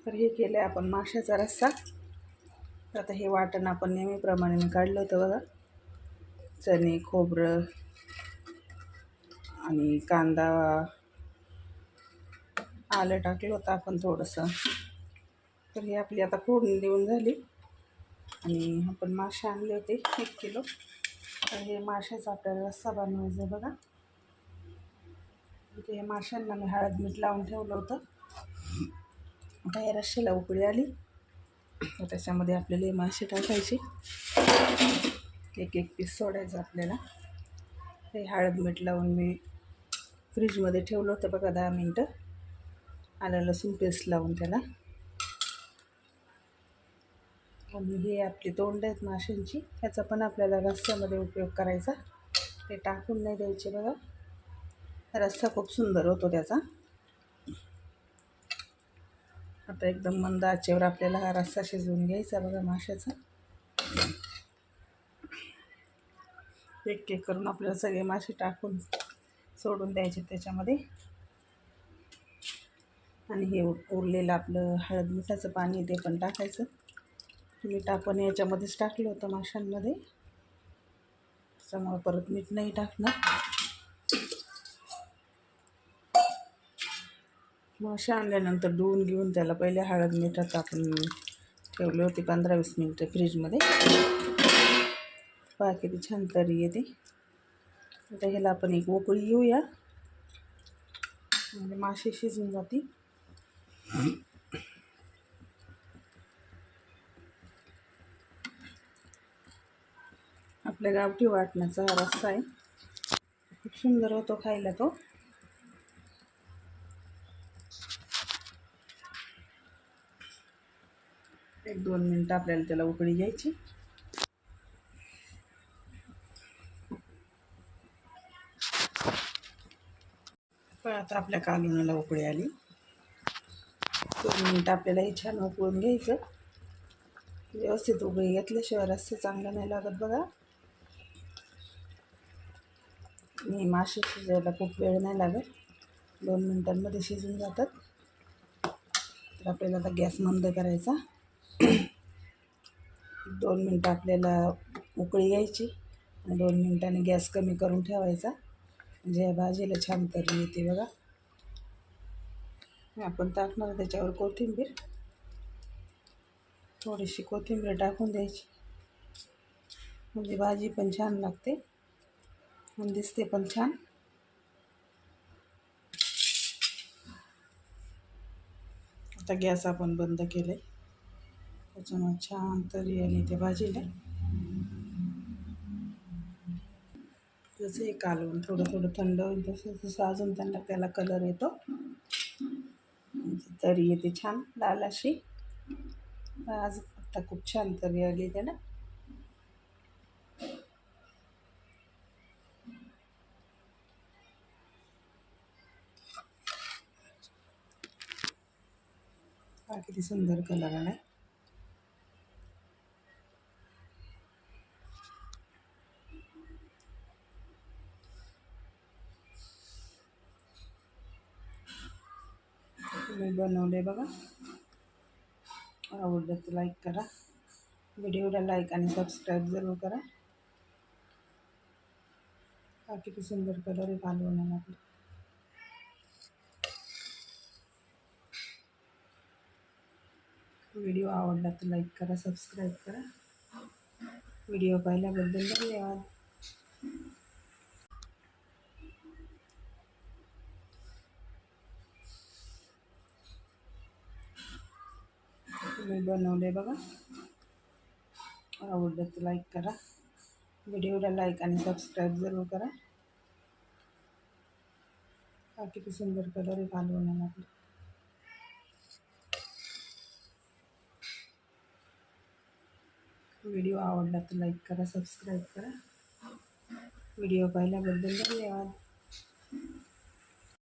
तर हे केलं आपण माशाचा रस्सा. तर आता हे वाटण आपण नेहमीप्रमाणे मी काढलं होतं बघा. चणे, खोबरं आणि कांदा, आलं टाकलं होतं आपण थोडंसं. तर हे आपली आता फोडणी देऊन झाली. आणि आपण मासे आणले होते 1 किलो. तर हे माशाचा आपल्याला रस्सा बनवायचा आहे बघा. इथे हे माशांना मी हळद मीठ लावून ठेवलं होतं. आता या रश्श्याला उकळी आली तर त्याच्यामध्ये आपल्याला हे मासे टाकायचे. एक एक पीस सोडायचं आपल्याला. हे हळद मीठ लावून मी फ्रीजमध्ये ठेवलं होतं बघा 10 मिनटं. आलं लसूण पेस्ट लावून त्याला. आणि हे आपली तोंड आहेत माशांची, ह्याचा पण आपल्याला रस्स्यामध्ये उपयोग करायचा. ते टाकून नाही द्यायचे बघा, रस्सा खूप सुंदर होतो त्याचा. आता एकदम मंद आचेवर आपल्याला हा रस्सा शिजवून घ्यायचा बघा माशाचा. एक एक करून आपल्याला सगळे मासे टाकून सोडून द्यायचे त्याच्यामध्ये. आणि हे उरलेलं आपलं हळद मिठाचं पाणी ते पण टाकायचं. मीठ आपण याच्यामध्येच टाकलं होतं माशांमध्ये, त्याच्यामुळे परत मीठ नाही टाकणार. मासे आणल्यानंतर धुवून घेऊन त्याला पहिले हळद मिठात आपण ठेवले होते 15-20 मिनटं फ्रीजमध्ये. पहा किती छान तरी येते. आता ह्याला आपण एक उकळी येऊया, म्हणजे मासे शिजून जातील. आपल्या गावठी वाटणाचा हा रस्सा आहे, खूप सुंदर होतो खायला तो. एक 2 मिनटं आपल्याला त्याला उकळी घ्यायची. पण आता आपल्या कालवणाला उकळी आली. 2 मिनटं आपल्याला हे छान उकळून घ्यायचं. व्यवस्थित उकळी घेतल्याशिवाय रस्सा चांगला नाही लागत बघा. आणि मासे शिजायला खूप वेळ नाही लागत, 2 मिनटांमध्ये शिजून जातात. तर आपल्याला आता गॅस मंद करायचा. 2 मिनटं आपल्याला उकळी घ्यायची आणि 2 मिनटांनी गॅस कमी करून ठेवायचा, म्हणजे या भाजीला छान तरी येते बघा. आपण टाकणार त्याच्यावर कोथिंबीर, थोडीशी कोथिंबीर टाकून द्यायची, म्हणजे भाजी पण छान लागते आणि दिसते पण छान. आता गॅस आपण बंद केले, त्याच्यामुळे छान तरी आली त्या भाजीला. जसं हे कालवून थोडं थोडं थंड होईल तसं तसं अजून त्याला कलर येतो, तरी येते छान लाल अशी. आज आता खूप छान तरी आली त्याला. हा किती सुंदर कलर आला. तुम्ही बनवले बघा, आवडलं तर लाईक करा, व्हिडिओला लाईक आणि सबस्क्राईब जरूर करा. हा किती सुंदर कलर आहे कालवणाला आपला. व्हिडिओ आवडला तर लाईक करा, सबस्क्राईब करा. व्हिडिओ पाहिल्याबद्दल धन्यवाद. तुम्ही बनवले बघा, आवडलं तर लाईक करा, व्हिडिओला लाईक आणि सबस्क्राईब जरूर करा. हा किती सुंदर कलर आहे कालवणाला आपला. व्हिडिओ आवडला तर लाईक करा, सबस्क्राईब करा. व्हिडिओ पाहिल्याबद्दल धन्यवाद.